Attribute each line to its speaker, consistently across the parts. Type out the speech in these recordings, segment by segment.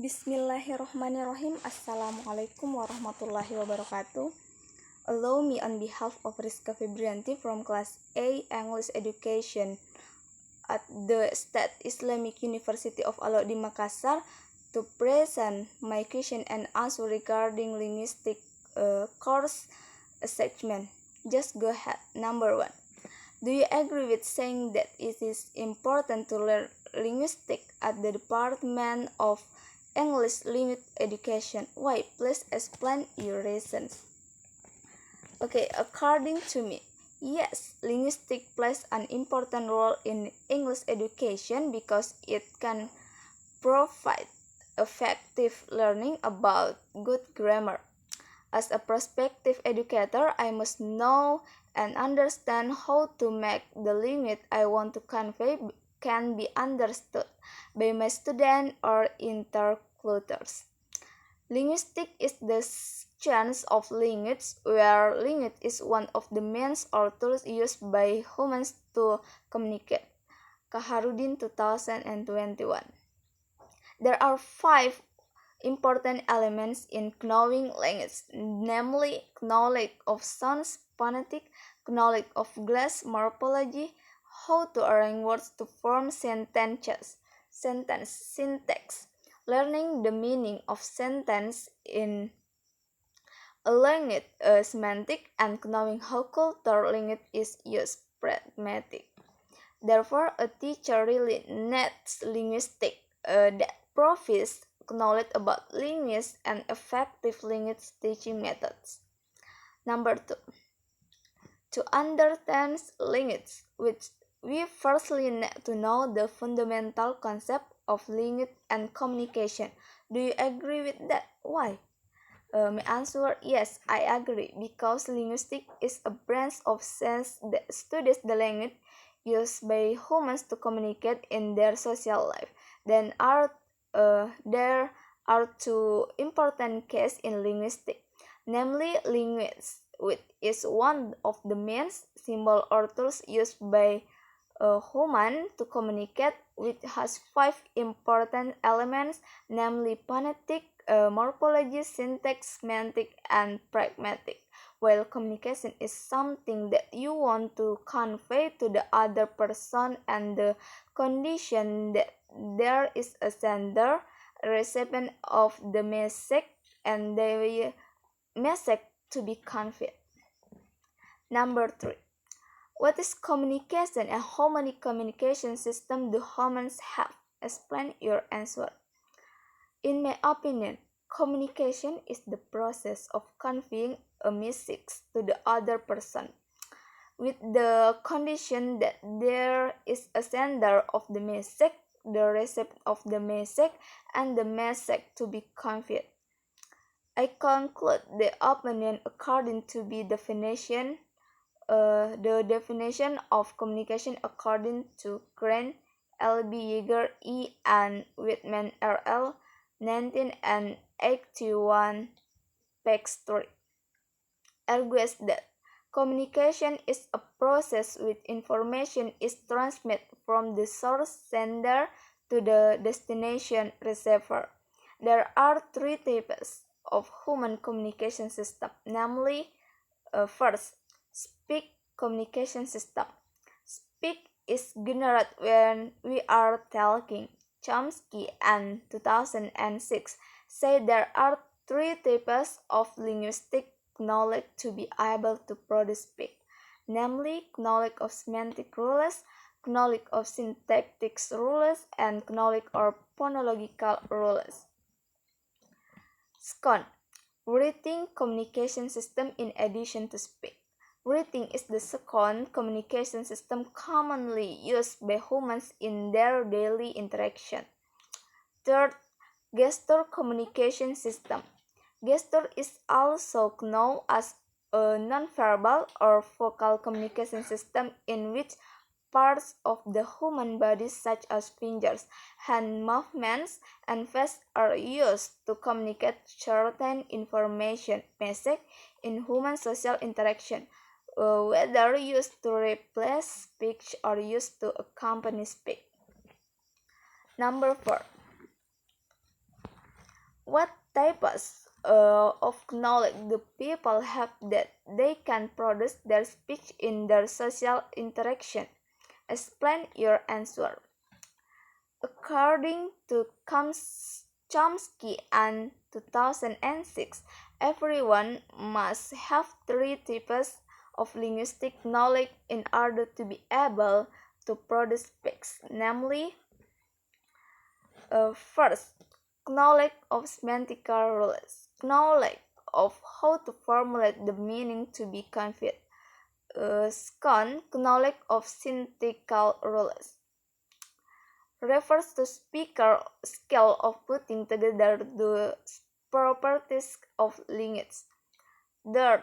Speaker 1: Bismillahirrahmanirrahim. Assalamualaikum warahmatullahi wabarakatuh. Allow me on behalf of Rizka Febrianti from Class A English Education at the State Islamic University of Alauddin Makassar to present my question and answer regarding linguistic course assessment. Just go ahead. Number 1. Do you agree with saying that it is important to learn linguistics at the Department of English Language Education? Why? Please explain your reasons. Okay, according to me, yes, linguistics plays an important role in English education because it can provide effective learning about good grammar. As a prospective educator, I must know and understand how to make the language I want to convey can be understood by my students or interlocutors. Linguistics is the science of language, where language is one of the means or tools used by humans to communicate. Kaharudin 2021. There are 5 important elements in knowing language, namely knowledge of sounds, phonetic, knowledge of glass morphology, how to arrange words to form sentences, sentence syntax, learning the meaning of sentence in a language, semantic, and knowing how cultural language is used, pragmatic. Therefore, a teacher really needs linguistics that provides knowledge about language and effective language teaching methods. Number 2. To understand language, we firstly need to know the fundamental concept of language and communication. Do you agree with that? Why? My answer, yes, I agree, because linguistics is a branch of science that studies the language used by humans to communicate in their social life. There are 2 important cases in linguistics, namely language, which is one of the main symbols or tools used by a human to communicate, which has 5 important elements, namely phonetic, morphology, syntax, semantic, and pragmatic. While communication is something that you want to convey to the other person, and the condition that there is a sender, recipient of the message, and the message to be conveyed. Number 3. What is communication and how many communication systems do humans have? Explain your answer. In my opinion, communication is the process of conveying a message to the other person, with the condition that there is a sender of the message, the recipient of the message, and the message to be conveyed. I conclude the opinion according to the definition of communication according to Crane, L.B. Yeager, E. and Whitman, R.L., 1981, page 3. Argues that communication is a process which information is transmitted from the source sender to the destination receiver. There are 3 types of human communication system, namely, first, speak communication system. Speak is generated when we are talking. Chomsky and 2006 say there are 3 types of linguistic knowledge to be able to produce speak, namely knowledge of semantic rules, knowledge of syntactic rules, and knowledge of phonological rules. Second, writing communication system in addition to speak. Writing is the second communication system commonly used by humans in their daily interaction. Third, gesture communication system. Gesture is also known as a nonverbal or vocal communication system in which parts of the human body such as fingers, hand movements, and face are used to communicate certain information, message in human social interaction, whether used to replace speech or used to accompany speech. Number 4. What types of knowledge do people have that they can produce their speech in their social interaction? Explain your answer. According to Chomsky and 2006, everyone must have three types of linguistic knowledge in order to be able to produce speech, namely, first, knowledge of semantical rules, knowledge of how to formulate the meaning to be conveyed. Second, knowledge of syntactical rules refers to speaker skill of putting together the properties of language. Third,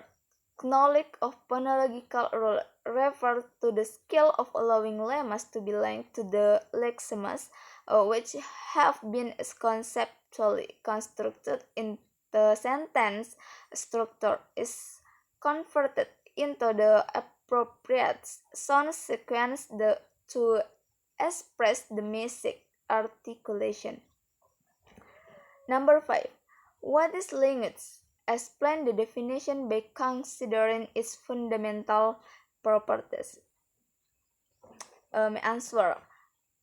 Speaker 1: knowledge of phonological rule refers to the skill of allowing lemmas to be linked to the lexemas, which have been conceptually constructed in the sentence structure is converted into the appropriate sound sequence to express the message articulation. Number 5. What is language? Explain the definition by considering its fundamental properties. Answer.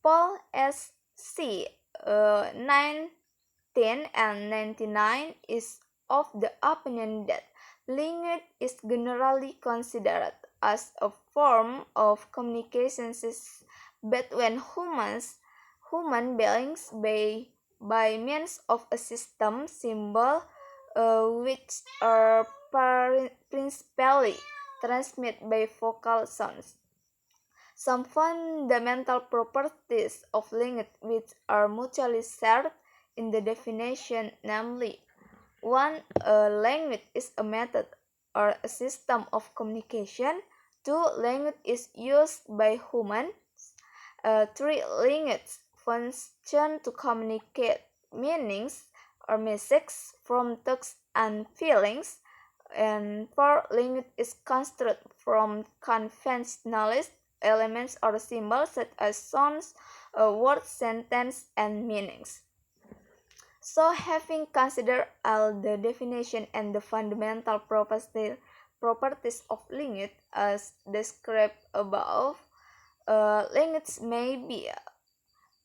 Speaker 1: Paul S. C. 19 and 99 is of the opinion that language is generally considered as a form of communication between human beings by means of a system symbol which are principally transmitted by vocal sounds. Some fundamental properties of language which are mutually shared in the definition, namely, 1. A language is a method or a system of communication. 2. Language is used by humans. 3. Language function to communicate meanings or messages from thoughts and feelings. And 4. Language is constructed from conventionalist elements or symbols such as sounds, words, sentences, and meanings. So, having considered all the definition and the fundamental properties of language as described above, language may be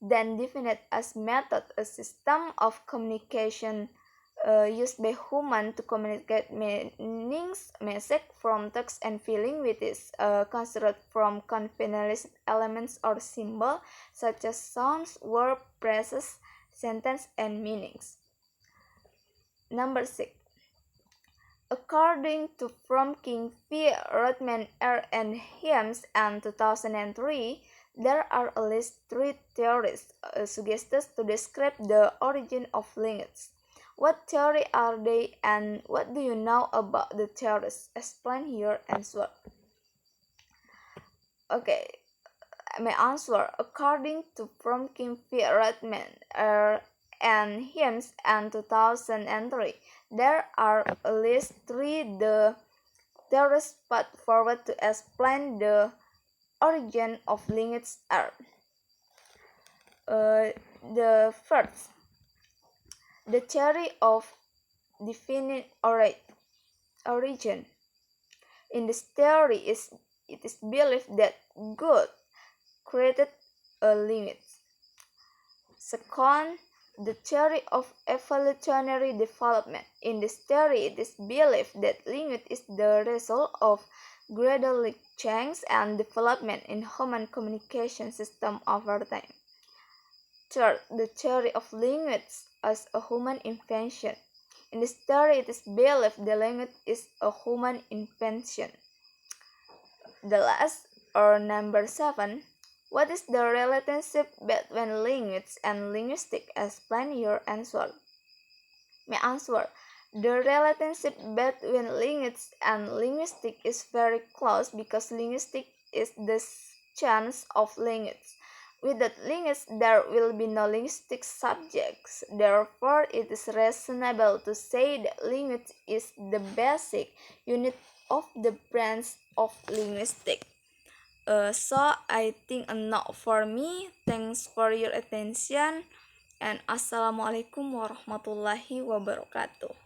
Speaker 1: then defined as method, a system of communication used by humans to communicate meanings, message from text and feeling, which is constructed from conventionalist elements or symbols such as sounds, words, phrases, sentence, and meanings. Number 6. According to Fromkin V. Rothman R. and Himes and 2003, there are at least 3 theories suggested to describe the origin of language. What theory are they and what do you know about the theories? Explain your answer. Okay, my answer. According to Fromkin V. Rothman R. and Himes and 2003, there are at least 3 the theories put forward to explain the origin of language are. The first, the theory of definite origin. In this theory, it is believed that God created a language. Second, the theory of evolutionary development. In this theory, it is believed that language is the result of gradual change and development in human communication system over time. Third, the theory of language as a human invention. In this theory, it is believed the language is a human invention. The last, or number 7, what is the relationship between language and linguistics? Explain your answer. My answer. The relationship between language and linguistics is very close because linguistics is the science of language. Without language, there will be no linguistic subjects. Therefore, it is reasonable to say that language is the basic unit of the branch of linguistics. So I think enough for me. Thanks for your attention. and assalamualaikum warahmatullahi wabarakatuh.